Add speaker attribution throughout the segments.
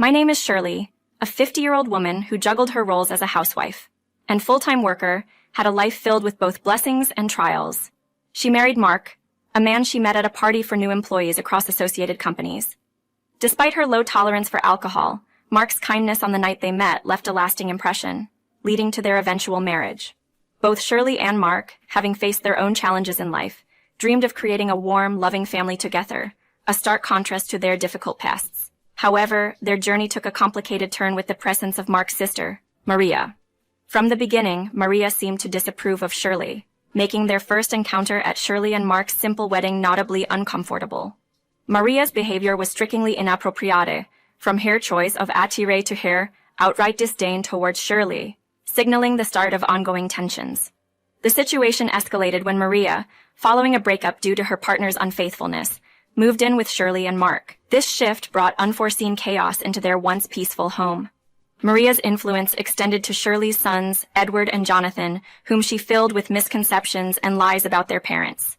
Speaker 1: My name is Shirley, a 50-year-old woman who juggled her roles as a housewife and full-time worker, had a life filled with both blessings and trials. She married Mark, a man she met at a party for new employees across associated companies. Despite her low tolerance for alcohol, Mark's kindness on the night they met left a lasting impression, leading to their eventual marriage. Both Shirley and Mark, having faced their own challenges in life, dreamed of creating a warm, loving family together, a stark contrast to their difficult pasts. However, their journey took a complicated turn with the presence of Mark's sister, Maria. From the beginning, Maria seemed to disapprove of Shirley, making their first encounter at Shirley and Mark's simple wedding notably uncomfortable. Maria's behavior was strikingly inappropriate, from her choice of attire to her outright disdain towards Shirley, signaling the start of ongoing tensions. The situation escalated when Maria, following a breakup due to her partner's unfaithfulness, moved in with Shirley and Mark. This shift brought unforeseen chaos into their once peaceful home. Maria's influence extended to Shirley's sons, Edward and Jonathan, whom she filled with misconceptions and lies about their parents.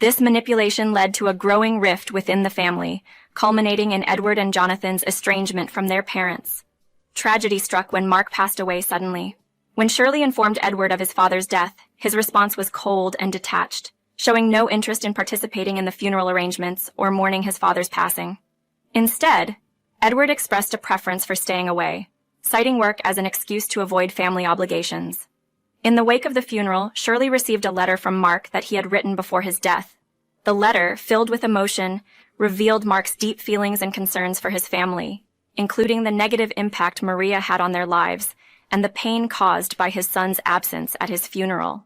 Speaker 1: This manipulation led to a growing rift within the family, culminating in Edward and Jonathan's estrangement from their parents. Tragedy struck when Mark passed away suddenly. When Shirley informed Edward of his father's death, his response was cold and detached, showing no interest in participating in the funeral arrangements or mourning his father's passing. Instead, Edward expressed a preference for staying away, citing work as an excuse to avoid family obligations. In the wake of the funeral, Shirley received a letter from Mark that he had written before his death. The letter, filled with emotion, revealed Mark's deep feelings and concerns for his family, including the negative impact Maria had on their lives and the pain caused by his son's absence at his funeral.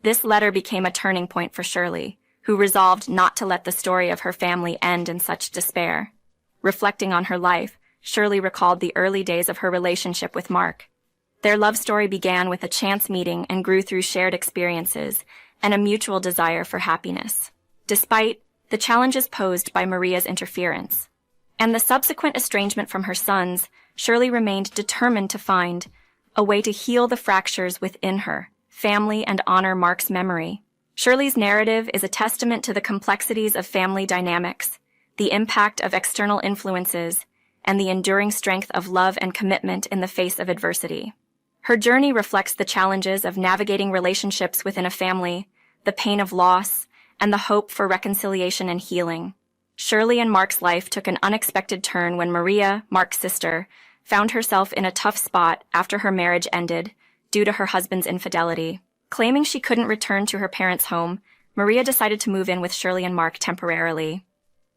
Speaker 1: This letter became a turning point for Shirley, who resolved not to let the story of her family end in such despair. Reflecting on her life, Shirley recalled the early days of her relationship with Mark. Their love story began with a chance meeting and grew through shared experiences and a mutual desire for happiness. Despite the challenges posed by Maria's interference and the subsequent estrangement from her sons, Shirley remained determined to find a way to heal the fractures within her family and honor Mark's memory. Shirley's narrative is a testament to the complexities of family dynamics, the impact of external influences, and the enduring strength of love and commitment in the face of adversity. Her journey reflects the challenges of navigating relationships within a family, the pain of loss, and the hope for reconciliation and healing. Shirley and Mark's life took an unexpected turn when Maria, Mark's sister, found herself in a tough spot after her marriage ended due to her husband's infidelity. Claiming she couldn't return to her parents' home, Maria decided to move in with Shirley and Mark temporarily.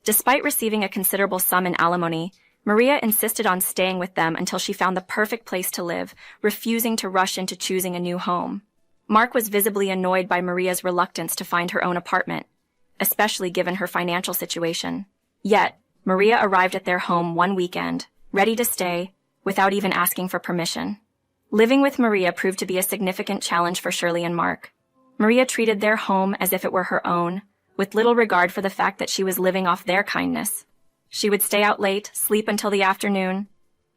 Speaker 1: Despite receiving a considerable sum in alimony, Maria insisted on staying with them until she found the perfect place to live, refusing to rush into choosing a new home. Mark was visibly annoyed by Maria's reluctance to find her own apartment, especially given her financial situation. Yet, Maria arrived at their home one weekend, ready to stay, without even asking for permission. Living with Maria proved to be a significant challenge for Shirley and Mark. Maria treated their home as if it were her own, with little regard for the fact that she was living off their kindness. She would stay out late, sleep until the afternoon,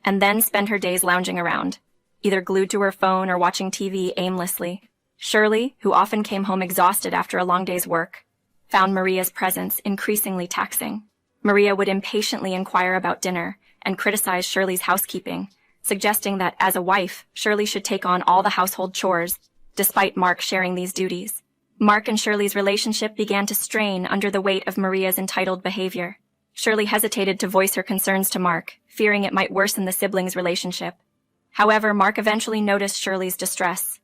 Speaker 1: and then spend her days lounging around, either glued to her phone or watching TV aimlessly. Shirley, who often came home exhausted after a long day's work, found Maria's presence increasingly taxing. Maria would impatiently inquire about dinner and criticize Shirley's housekeeping, suggesting that as a wife, Shirley should take on all the household chores, despite Mark sharing these duties. Mark and Shirley's relationship began to strain under the weight of Maria's entitled behavior. Shirley hesitated to voice her concerns to Mark, fearing it might worsen the siblings' relationship. However, Mark eventually noticed Shirley's distress.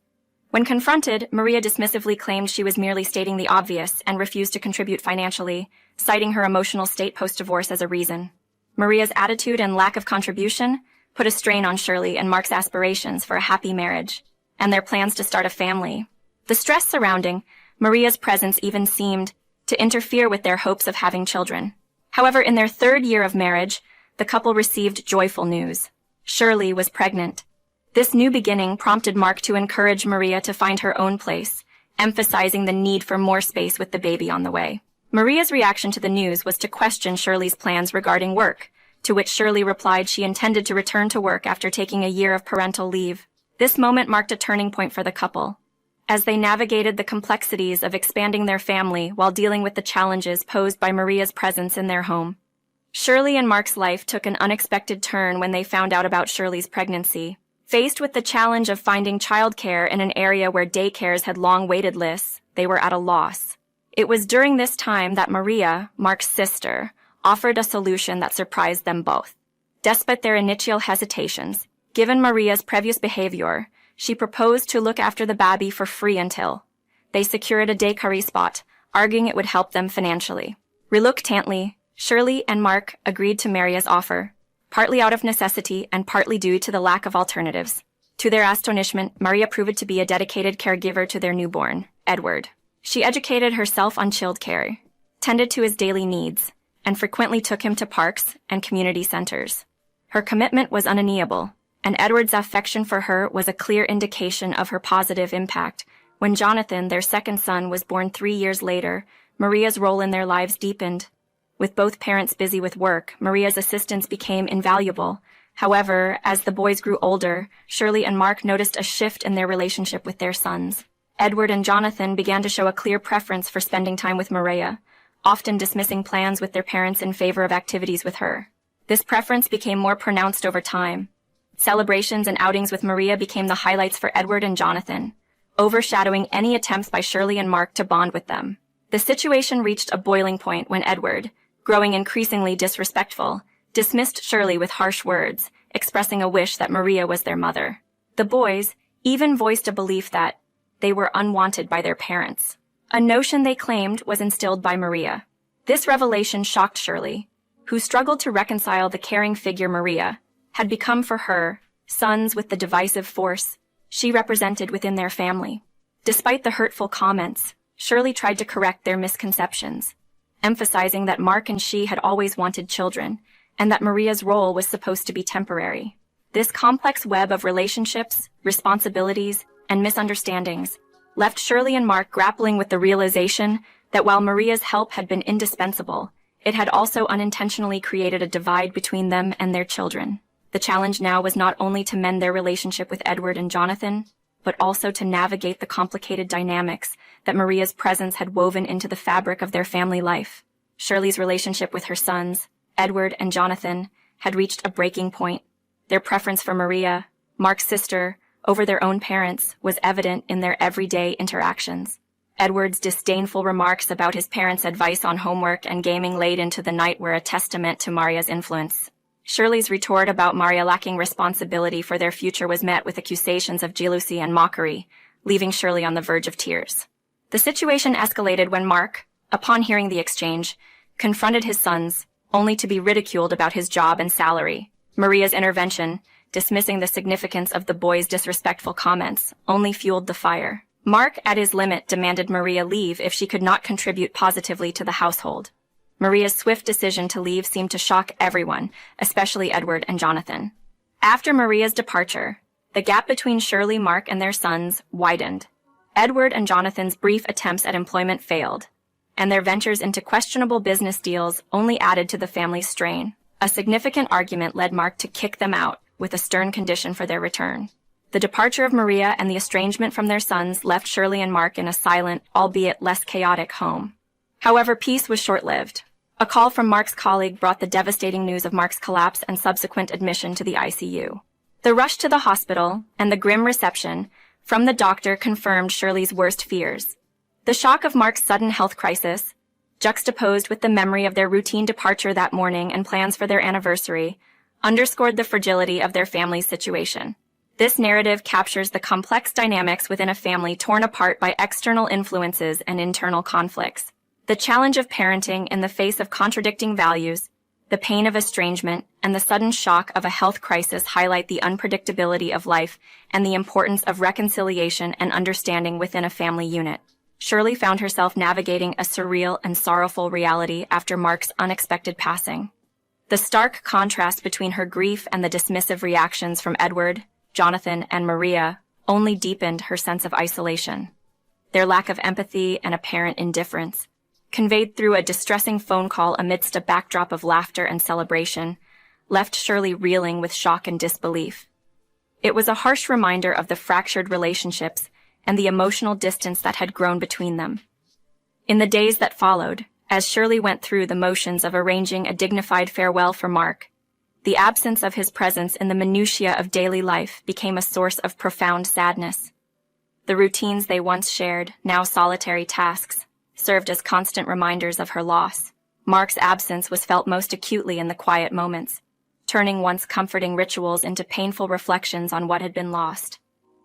Speaker 1: When confronted, Maria dismissively claimed she was merely stating the obvious and refused to contribute financially, citing her emotional state post-divorce as a reason. Maria's attitude and lack of contribution put a strain on Shirley and Mark's aspirations for a happy marriage and their plans to start a family. The stress surrounding Maria's presence even seemed to interfere with their hopes of having children. However, in their third year of marriage, the couple received joyful news. Shirley was pregnant. This new beginning prompted Mark to encourage Maria to find her own place, emphasizing the need for more space with the baby on the way. Maria's reaction to the news was to question Shirley's plans regarding work, to which Shirley replied she intended to return to work after taking a year of parental leave. This moment marked a turning point for the couple, as they navigated the complexities of expanding their family while dealing with the challenges posed by Maria's presence in their home. Shirley and Mark's life took an unexpected turn when they found out about Shirley's pregnancy. Faced with the challenge of finding childcare in an area where daycares had long waited lists, they were at a loss. It was during this time that Maria, Mark's sister, offered a solution that surprised them both. Despite their initial hesitations, given Maria's previous behavior, she proposed to look after the baby for free until they secured a daycare spot, arguing it would help them financially. Reluctantly, Shirley and Mark agreed to Maria's offer, partly out of necessity and partly due to the lack of alternatives. To their astonishment, Maria proved to be a dedicated caregiver to their newborn, Edward. She educated herself on childcare, tended to his daily needs, and frequently took him to parks and community centers. Her commitment was undeniable, and Edward's affection for her was a clear indication of her positive impact. When Jonathan, their second son, was born 3 years later, Maria's role in their lives deepened. With both parents busy with work, Maria's assistance became invaluable. However, as the boys grew older, Shirley and Mark noticed a shift in their relationship with their sons. Edward and Jonathan began to show a clear preference for spending time with Maria, often dismissing plans with their parents in favor of activities with her. This preference became more pronounced over time. Celebrations and outings with Maria became the highlights for Edward and Jonathan, overshadowing any attempts by Shirley and Mark to bond with them. The situation reached a boiling point when Edward, growing increasingly disrespectful, dismissed Shirley with harsh words, expressing a wish that Maria was their mother. The boys even voiced a belief that they were unwanted by their parents, a notion they claimed was instilled by Maria. This revelation shocked Shirley, who struggled to reconcile the caring figure Maria had become for her sons with the divisive force she represented within their family. Despite the hurtful comments, Shirley tried to correct their misconceptions, emphasizing that Mark and she had always wanted children, and that Maria's role was supposed to be temporary. This complex web of relationships, responsibilities, and misunderstandings left Shirley and Mark grappling with the realization that while Maria's help had been indispensable, it had also unintentionally created a divide between them and their children. The challenge now was not only to mend their relationship with Edward and Jonathan, but also to navigate the complicated dynamics that Maria's presence had woven into the fabric of their family life. Shirley's relationship with her sons, Edward and Jonathan, had reached a breaking point. Their preference for Maria, Mark's sister, over their own parents was evident in their everyday interactions. Edward's disdainful remarks about his parents' advice on homework and gaming late into the night were a testament to Maria's influence. Shirley's retort about Maria lacking responsibility for their future was met with accusations of jealousy and mockery, leaving Shirley on the verge of tears. The situation escalated when Mark, upon hearing the exchange, confronted his sons, only to be ridiculed about his job and salary. Maria's intervention, dismissing the significance of the boys' disrespectful comments, only fueled the fire. Mark, at his limit, demanded Maria leave if she could not contribute positively to the household. Maria's swift decision to leave seemed to shock everyone, especially Edward and Jonathan. After Maria's departure, the gap between Shirley, Mark, and their sons widened. Edward and Jonathan's brief attempts at employment failed, and their ventures into questionable business deals only added to the family's strain. A significant argument led Mark to kick them out, with a stern condition for their return. The departure of Maria and the estrangement from their sons left Shirley and Mark in a silent, albeit less chaotic, home. However, peace was short-lived. A call from Mark's colleague brought the devastating news of Mark's collapse and subsequent admission to the ICU. The rush to the hospital and the grim reception from the doctor confirmed Shirley's worst fears. The shock of Mark's sudden health crisis, juxtaposed with the memory of their routine departure that morning and plans for their anniversary, underscored the fragility of their family's situation. This narrative captures the complex dynamics within a family torn apart by external influences and internal conflicts. The challenge of parenting in the face of contradicting values, the pain of estrangement, and the sudden shock of a health crisis highlight the unpredictability of life and the importance of reconciliation and understanding within a family unit. Shirley found herself navigating a surreal and sorrowful reality after Mark's unexpected passing. The stark contrast between her grief and the dismissive reactions from Edward, Jonathan, and Maria only deepened her sense of isolation. Their lack of empathy and apparent indifference, conveyed through a distressing phone call amidst a backdrop of laughter and celebration, left Shirley reeling with shock and disbelief. It was a harsh reminder of the fractured relationships and the emotional distance that had grown between them. In the days that followed, As Shirley went through the motions of arranging a dignified farewell for Mark, the absence of his presence in the minutiae of daily life became a source of profound sadness. The routines they once shared, now solitary tasks, served as constant reminders of her loss. Mark's absence was felt most acutely in the quiet moments, turning once comforting rituals into painful reflections on what had been lost.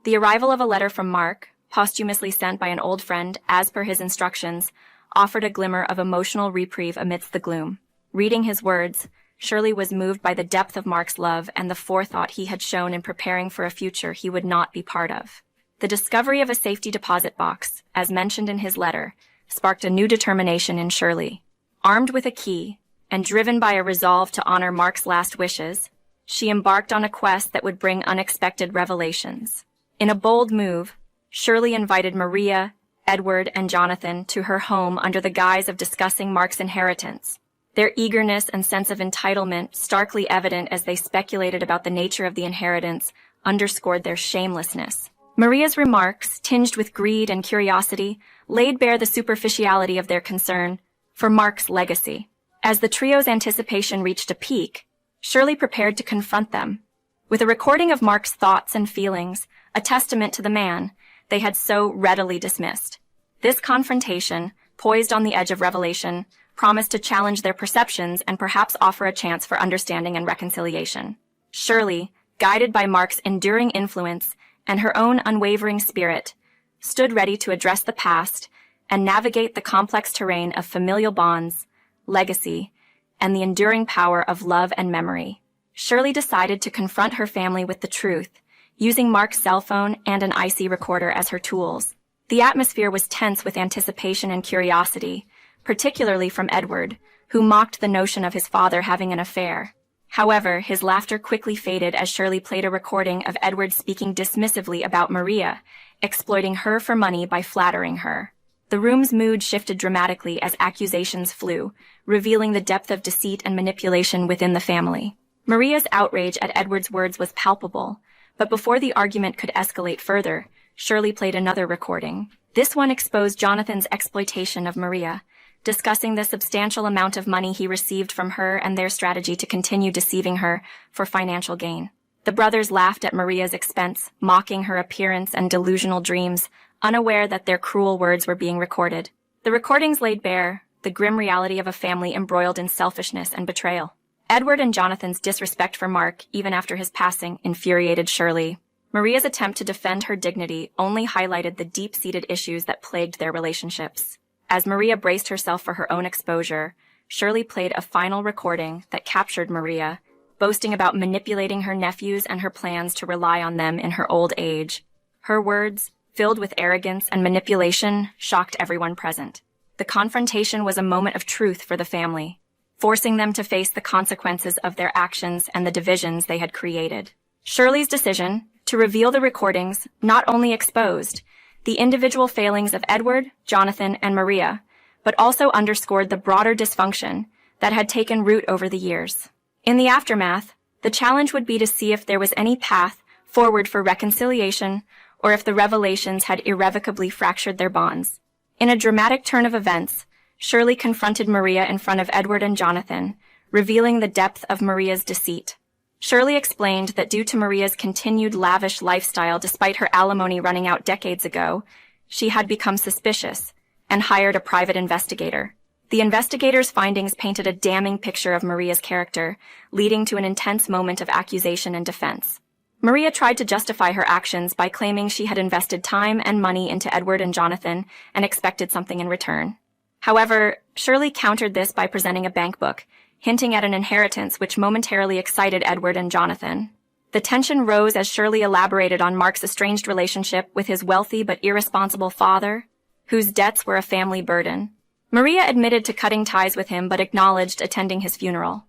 Speaker 1: The arrival of a letter from Mark, posthumously sent by an old friend as per his instructions, offered a glimmer of emotional reprieve amidst the gloom. Reading his words, Shirley was moved by the depth of Mark's love and the forethought he had shown in preparing for a future he would not be part of. The discovery of a safety deposit box, as mentioned in his letter, sparked a new determination in Shirley. Armed with a key, and driven by a resolve to honor Mark's last wishes, she embarked on a quest that would bring unexpected revelations. In a bold move, Shirley invited Maria, Edward, and Jonathan to her home under the guise of discussing Mark's inheritance. Their eagerness and sense of entitlement, starkly evident as they speculated about the nature of the inheritance, underscored their shamelessness. Maria's remarks, tinged with greed and curiosity, laid bare the superficiality of their concern for Mark's legacy. As the trio's anticipation reached a peak, Shirley prepared to confront them. With a recording of Mark's thoughts and feelings, a testament to the man they had so readily dismissed. This confrontation, poised on the edge of revelation, promised to challenge their perceptions and perhaps offer a chance for understanding and reconciliation. Shirley, guided by Mark's enduring influence and her own unwavering spirit, stood ready to address the past and navigate the complex terrain of familial bonds, legacy, and the enduring power of love and memory. Shirley decided to confront her family with the truth, using Mark's cell phone and an IC recorder as her tools. The atmosphere was tense with anticipation and curiosity, particularly from Edward, who mocked the notion of his father having an affair. However, his laughter quickly faded as Shirley played a recording of Edward speaking dismissively about Maria, exploiting her for money by flattering her. The room's mood shifted dramatically as accusations flew, revealing the depth of deceit and manipulation within the family. Maria's outrage at Edward's words was palpable, but before the argument could escalate further, Shirley played another recording. This one exposed Jonathan's exploitation of Maria, discussing the substantial amount of money he received from her and their strategy to continue deceiving her for financial gain. The brothers laughed at Maria's expense, mocking her appearance and delusional dreams, unaware that their cruel words were being recorded. The recordings laid bare the grim reality of a family embroiled in selfishness and betrayal. Edward and Jonathan's disrespect for Mark, even after his passing, infuriated Shirley. Maria's attempt to defend her dignity only highlighted the deep-seated issues that plagued their relationships. As Maria braced herself for her own exposure, Shirley played a final recording that captured Maria, boasting about manipulating her nephews and her plans to rely on them in her old age. Her words, filled with arrogance and manipulation, shocked everyone present. The confrontation was a moment of truth for the family, forcing them to face the consequences of their actions and the divisions they had created. Shirley's decision to reveal the recordings not only exposed the individual failings of Edward, Jonathan, and Maria, but also underscored the broader dysfunction that had taken root over the years. In the aftermath, the challenge would be to see if there was any path forward for reconciliation or if the revelations had irrevocably fractured their bonds. In a dramatic turn of events, Shirley confronted Maria in front of Edward and Jonathan, revealing the depth of Maria's deceit. Shirley explained that due to Maria's continued lavish lifestyle despite her alimony running out decades ago, she had become suspicious and hired a private investigator. The investigator's findings painted a damning picture of Maria's character, leading to an intense moment of accusation and defense. Maria tried to justify her actions by claiming she had invested time and money into Edward and Jonathan and expected something in return. However, Shirley countered this by presenting a bank book, hinting at an inheritance which momentarily excited Edward and Jonathan. The tension rose as Shirley elaborated on Mark's estranged relationship with his wealthy but irresponsible father, whose debts were a family burden. Maria admitted to cutting ties with him but acknowledged attending his funeral.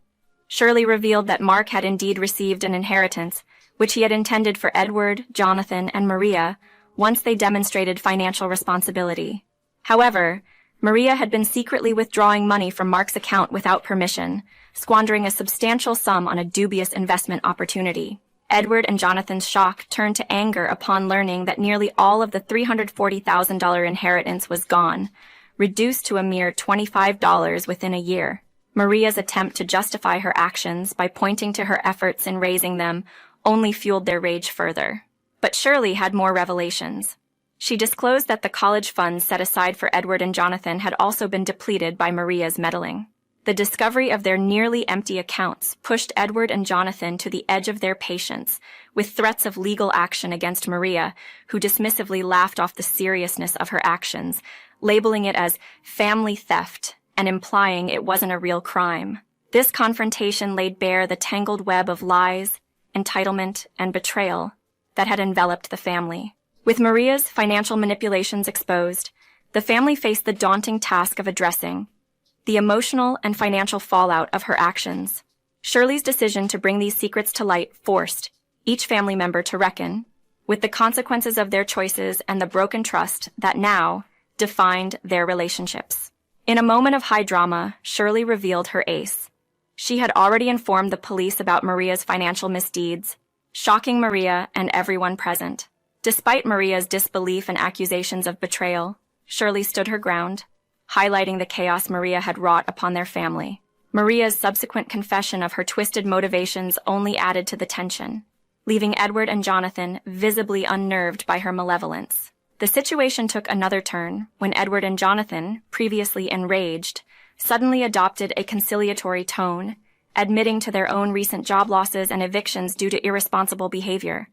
Speaker 1: Shirley revealed that Mark had indeed received an inheritance, which he had intended for Edward, Jonathan, and Maria once they demonstrated financial responsibility. However, Maria had been secretly withdrawing money from Mark's account without permission, squandering a substantial sum on a dubious investment opportunity. Edward and Jonathan's shock turned to anger upon learning that nearly all of the $340,000 inheritance was gone, reduced to a mere $25 within a year. Maria's attempt to justify her actions by pointing to her efforts in raising them only fueled their rage further. But Shirley had more revelations. She disclosed that the college funds set aside for Edward and Jonathan had also been depleted by Maria's meddling. The discovery of their nearly empty accounts pushed Edward and Jonathan to the edge of their patience, with threats of legal action against Maria, who dismissively laughed off the seriousness of her actions, labeling it as family theft and implying it wasn't a real crime. This confrontation laid bare the tangled web of lies, entitlement, and betrayal that had enveloped the family. With Maria's financial manipulations exposed, the family faced the daunting task of addressing the emotional and financial fallout of her actions. Shirley's decision to bring these secrets to light forced each family member to reckon with the consequences of their choices and the broken trust that now defined their relationships. In a moment of high drama, Shirley revealed her ace. She had already informed the police about Maria's financial misdeeds, shocking Maria and everyone present. Despite Maria's disbelief and accusations of betrayal, Shirley stood her ground, highlighting the chaos Maria had wrought upon their family. Maria's subsequent confession of her twisted motivations only added to the tension, leaving Edward and Jonathan visibly unnerved by her malevolence. The situation took another turn when Edward and Jonathan, previously enraged, suddenly adopted a conciliatory tone, admitting to their own recent job losses and evictions due to irresponsible behavior.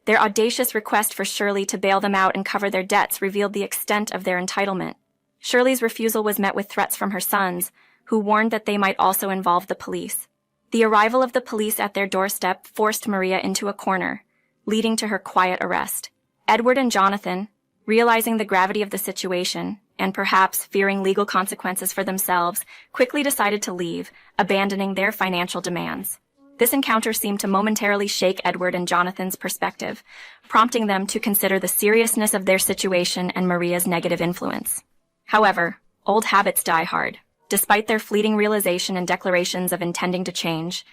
Speaker 1: Their audacious request for Shirley to bail them out and cover their debts revealed the extent of their entitlement. Shirley's refusal was met with threats from her sons, who warned that they might also involve the police. The arrival of the police at their doorstep forced Maria into a corner, leading to her quiet arrest. Edward and Jonathan, realizing the gravity of the situation, and perhaps fearing legal consequences for themselves, quickly decided to leave, abandoning their financial demands. This encounter seemed to momentarily shake Edward and Jonathan's perspective, prompting them to consider the seriousness of their situation and Maria's negative influence. However, old habits die hard. Despite their fleeting realization and declarations of intending to change,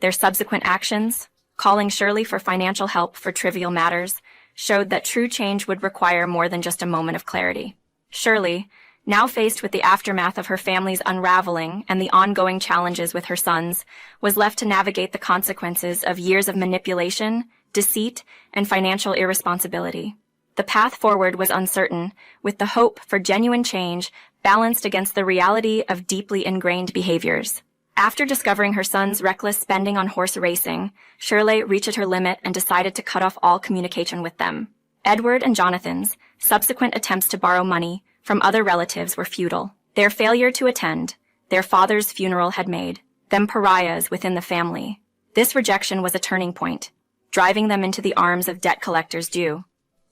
Speaker 1: their subsequent actions, calling Shirley for financial help for trivial matters, showed that true change would require more than just a moment of clarity. Shirley, now faced with the aftermath of her family's unraveling and the ongoing challenges with her sons, was left to navigate the consequences of years of manipulation, deceit, and financial irresponsibility. The path forward was uncertain, with the hope for genuine change balanced against the reality of deeply ingrained behaviors. After discovering her son's reckless spending on horse racing, Shirley reached her limit and decided to cut off all communication with them. Edward and Jonathan's subsequent attempts to borrow money from other relatives were futile. Their failure to attend their father's funeral had made them pariahs within the family. This rejection was a turning point, driving them into the arms of debt collectors due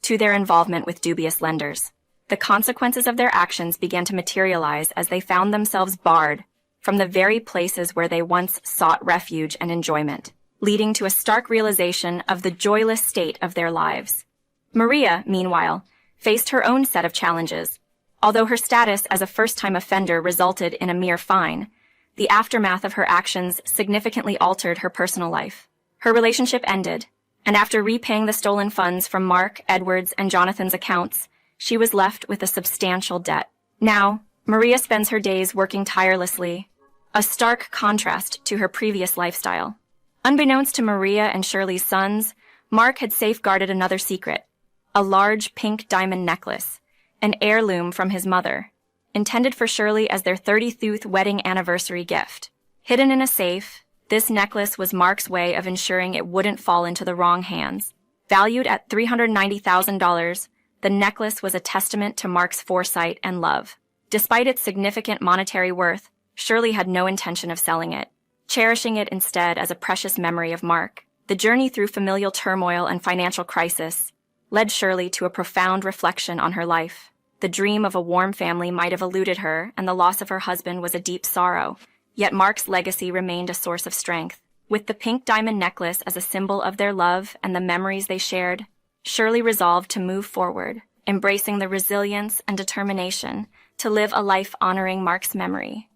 Speaker 1: to their involvement with dubious lenders. The consequences of their actions began to materialize as they found themselves barred from the very places where they once sought refuge and enjoyment, leading to a stark realization of the joyless state of their lives. Maria, meanwhile, faced her own set of challenges. Although her status as a first-time offender resulted in a mere fine, the aftermath of her actions significantly altered her personal life. Her relationship ended, and after repaying the stolen funds from Mark, Edward's, and Jonathan's accounts, she was left with a substantial debt. Now, Maria spends her days working tirelessly, a stark contrast to her previous lifestyle. Unbeknownst to Maria and Shirley's sons, Mark had safeguarded another secret, a large pink diamond necklace, an heirloom from his mother, intended for Shirley as their 33rd wedding anniversary gift. Hidden in a safe, this necklace was Mark's way of ensuring it wouldn't fall into the wrong hands. Valued at $390,000, the necklace was a testament to Mark's foresight and love. Despite its significant monetary worth, Shirley had no intention of selling it, cherishing it instead as a precious memory of Mark. The journey through familial turmoil and financial crisis led Shirley to a profound reflection on her life. The dream of a warm family might have eluded her, and the loss of her husband was a deep sorrow. Yet Mark's legacy remained a source of strength. With the pink diamond necklace as a symbol of their love and the memories they shared, Shirley resolved to move forward, embracing the resilience and determination to live a life honoring Mark's memory.